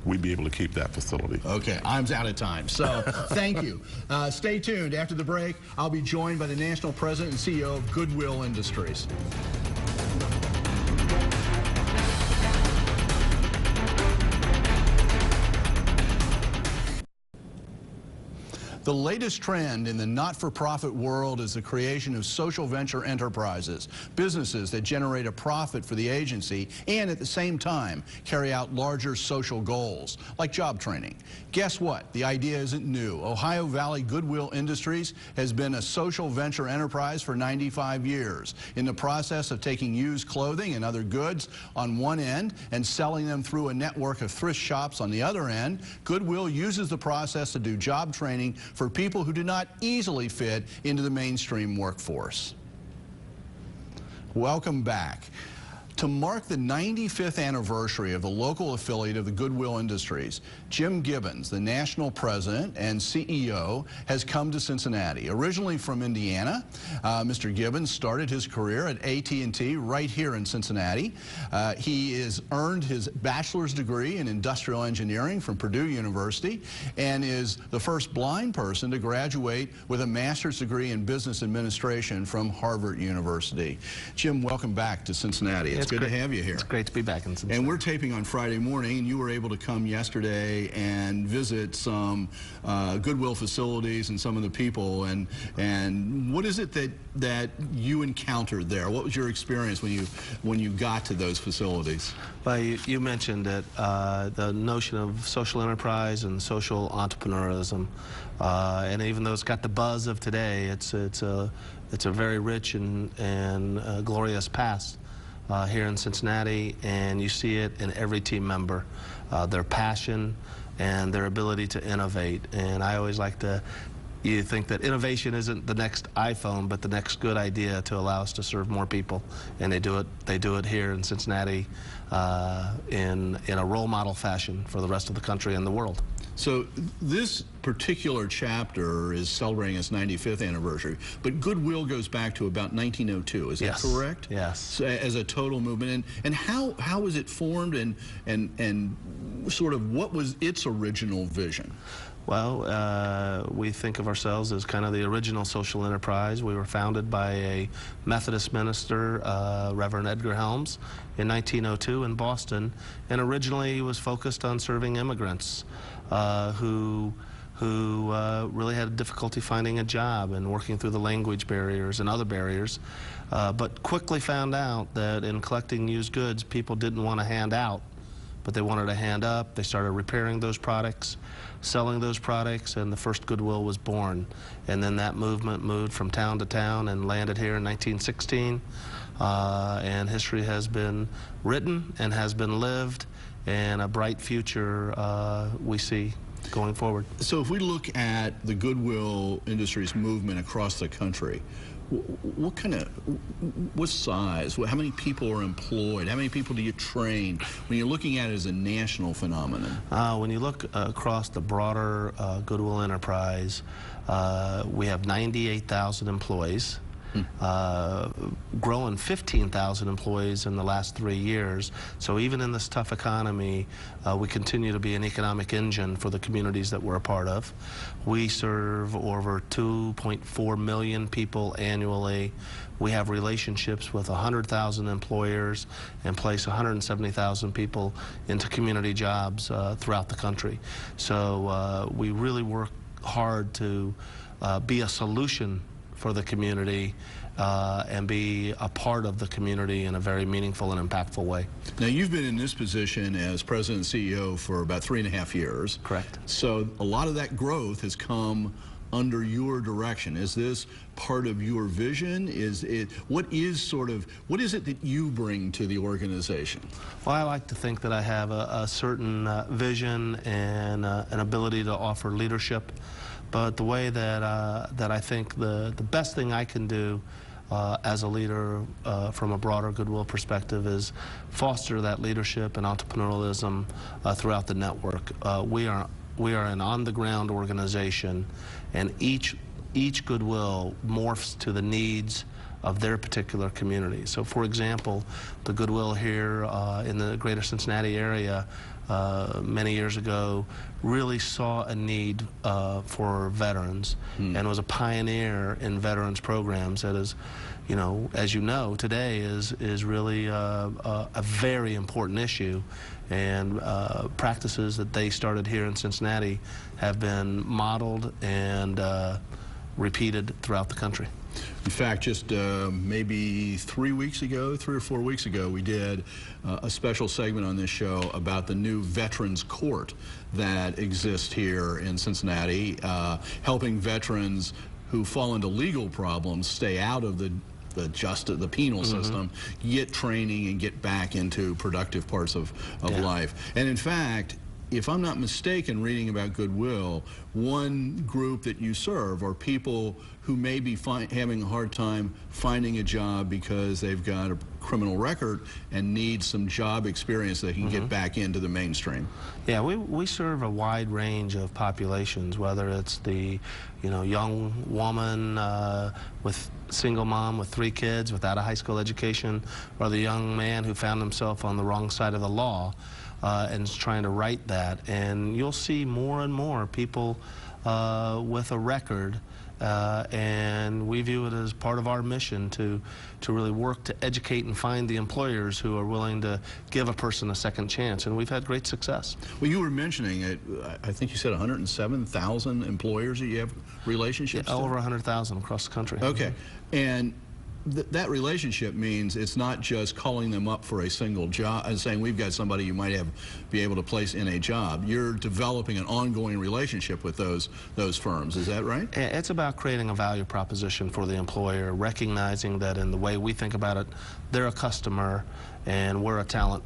we'd be able to keep that facility. Okay, I'm out of time, so thank you. Stay tuned. After the break, I'll be joined by the National President and CEO of Goodwill Industries. The latest trend in the not-for-profit world is the creation of social venture enterprises, businesses that generate a profit for the agency and at the same time carry out larger social goals, like job training. Guess what? The idea isn't new. Ohio Valley Goodwill Industries has been a social venture enterprise for 95 years, in the process of taking used clothing and other goods on one end and selling them through a network of thrift shops on the other end. Goodwill uses the process to do job training for people who do not easily fit into the mainstream workforce. Welcome back. To mark the 95th anniversary of the local affiliate of the Goodwill Industries, Jim Gibbons, the national president and CEO, has come to Cincinnati. Originally from Indiana, Mr. Gibbons started his career at AT&T right here in Cincinnati. He has earned his bachelor's degree in industrial engineering from Purdue University and is the first blind person to graduate with a master's degree in business administration from Harvard University. Jim, welcome back to Cincinnati. It's good to have you here. It's great to be back in Cincinnati. And we're taping on Friday morning, and you were able to come yesterday and visit some Goodwill facilities and some of the people. And what is it that you encountered there? What was your experience when you got to those facilities? Well, you mentioned it, the notion of social enterprise and social entrepreneurialism, and even though it's got the buzz of today, it's a very rich and glorious past. Here in Cincinnati, and you see it in every team member, their passion and their ability to innovate. And I always like to think that innovation isn't the next iPhone, but the next good idea to allow us to serve more people. And they do it here in Cincinnati in a role model fashion for the rest of the country and the world. So this particular chapter is celebrating its 95th anniversary, but Goodwill goes back to about 1902. Is that correct? Yes. So, as a total movement, and how was it formed, and sort of what was its original vision? Well, we think of ourselves as kind of the original social enterprise. We were founded by a Methodist minister, Reverend Edgar Helms, in 1902 in Boston, and originally was focused on serving immigrants who really had difficulty finding a job and working through the language barriers and other barriers, but quickly found out that in collecting used goods, people didn't want to hand out, but they wanted to hand up. They started repairing those products, selling those products, and the first Goodwill was born. And then that movement moved from town to town and landed here in 1916. And history has been written and has been lived, and a bright future we see going forward. So if we look at the Goodwill Industries movement across the country, what size, how many people are employed, how many people do you train when you're looking at it as a national phenomenon? When you look across the broader Goodwill enterprise, we have 98,000 employees. Growing 15,000 employees in the last 3 years. So even in this tough economy, we continue to be an economic engine for the communities that we're a part of. We serve over 2.4 million people annually. We have relationships with 100,000 employers and place 170,000 people into community jobs throughout the country. So we really work hard to be a solution for the community and be a part of the community in a very meaningful and impactful way. Now, you've been in this position as president and CEO for about 3.5 years. Correct. So a lot of that growth has come under your direction. Is this part of your vision? What is it that you bring to the organization? Well, I like to think that I have a certain vision and an ability to offer leadership. But the way that I think the best thing I can do as a leader from a broader Goodwill perspective is foster that leadership and entrepreneurialism throughout the network. We are an on-the-ground organization, and each Goodwill morphs to the needs of their particular community. So, for example, the Goodwill here in the greater Cincinnati area many years ago, really saw a need for veterans and was a pioneer in veterans programs that is, you know, as you know, today is really a very important issue, and practices that they started here in Cincinnati have been modeled and repeated throughout the country. In fact, just maybe 3 or 4 weeks ago, we did a special segment on this show about the new Veterans Court that exists here in Cincinnati, helping veterans who fall into legal problems stay out of the penal system, get training, and get back into productive parts of life. And in fact, if I'm not mistaken, reading about Goodwill, one group that you serve are people who may be having a hard time finding a job because they've got a criminal record and need some job experience that can get back into the mainstream. Yeah, we serve a wide range of populations, whether it's the, you know, young woman with single mom with 3 kids without a high school education, or the young man who found himself on the wrong side of the law and is trying to right that. And you'll see more and more people with a record, and we view it as part of our mission to really work to educate and find the employers who are willing to give a person a second chance, and we've had great success. Well, you were mentioning it, I think you said 107,000 employers that you have relationships to? Over 100,000 across the country. Okay, and that relationship means it's not just calling them up for a single job and saying we've got somebody you might be able to place in a job. You're developing an ongoing relationship with those firms. Is that right? It's about creating a value proposition for the employer, recognizing that in the way we think about it, they're a customer and we're a talent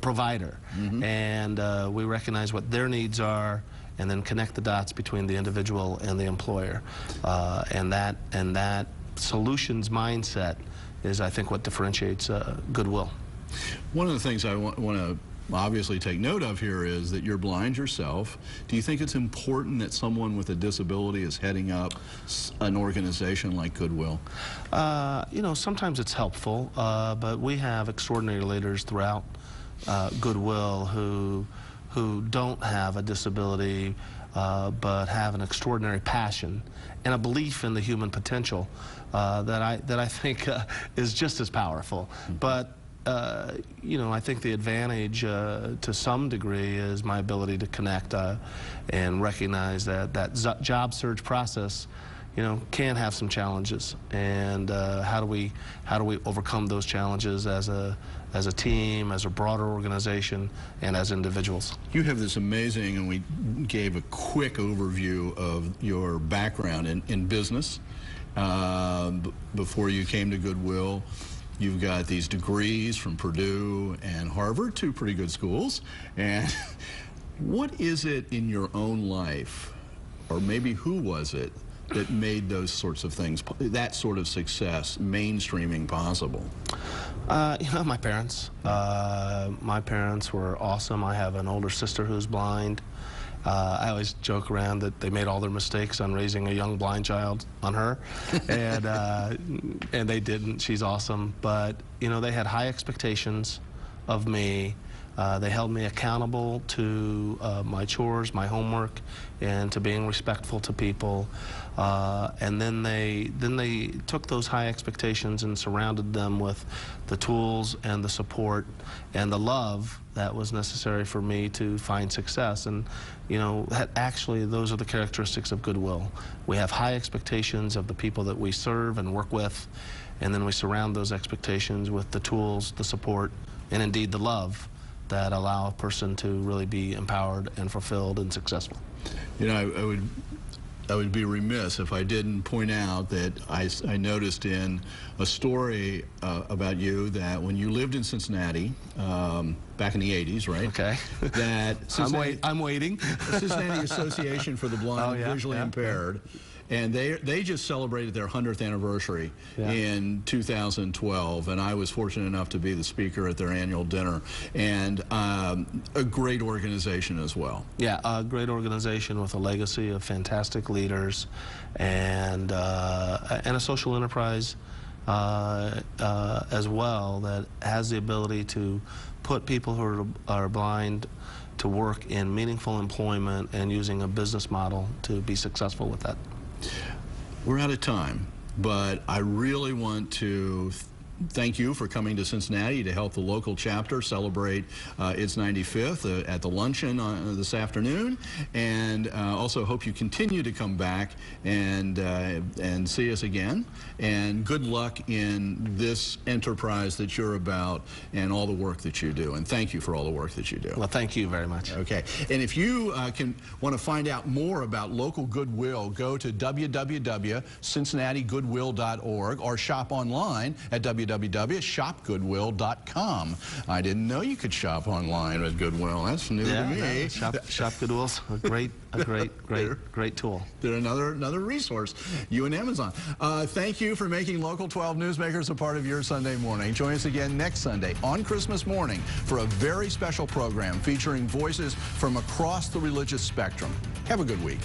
provider, and we recognize what their needs are, and then connect the dots between the individual and the employer. And that solutions mindset is, I think, what differentiates Goodwill. One of the things I want to obviously take note of here is that you're blind yourself. Do you think it's important that someone with a disability is heading up an organization like Goodwill? You know, sometimes it's helpful, but we have extraordinary leaders throughout Goodwill who don't have a disability, but have an extraordinary passion and a belief in the human potential that I think is just as powerful. But you know, I think the advantage to some degree is my ability to connect and recognize that job search process, you know, can have some challenges, and how do we overcome those challenges as a team, as a broader organization, and as individuals. You have this amazing, and we gave a quick overview of your background in business. Before you came to Goodwill, you've got these degrees from Purdue and Harvard, 2 pretty good schools. And what is it in your own life, or maybe who was it, that made those sorts of things, that sort of success, mainstreaming possible? You know, my parents. My parents were awesome. I have an older sister who's blind. I always joke around that they made all their mistakes on raising a young blind child on her, and they didn't. She's awesome. But, you know, they had high expectations of me. They held me accountable to my chores, my homework, and to being respectful to people. And then they took those high expectations and surrounded them with the tools and the support and the love that was necessary for me to find success. And, you know, actually those are the characteristics of Goodwill. We have high expectations of the people that we serve and work with, and then we surround those expectations with the tools, the support, and indeed the love that allow a person to really be empowered and fulfilled and successful. You know, I would be remiss if I didn't point out that I noticed in a story about you that when you lived in Cincinnati back in the 80s, right? Okay. That I'm waiting. The Cincinnati Association for the Blind and Visually Impaired. And they just celebrated their 100th anniversary in 2012, and I was fortunate enough to be the speaker at their annual dinner. And a great organization as well. Yeah, a great organization with a legacy of fantastic leaders, and a social enterprise as well, that has the ability to put people who are blind to work in meaningful employment and using a business model to be successful with that. We're out of time, but I really want to thank you for coming to Cincinnati to help the local chapter celebrate its 95th at the luncheon this afternoon, and also hope you continue to come back and see us again. And good luck in this enterprise that you're about and all the work that you do. And thank you for all the work that you do. Well, thank you very much. Okay. And if you want to find out more about local Goodwill, go to www.cincinnatigoodwill.org or shop online at www.shopgoodwill.com. I didn't know you could shop online at Goodwill. That's new to me. Shop Goodwill's a great tool. They're another resource. You and Amazon. Thank you for making Local 12 Newsmakers a part of your Sunday morning. Join us again next Sunday on Christmas morning for a very special program featuring voices from across the religious spectrum. Have a good week.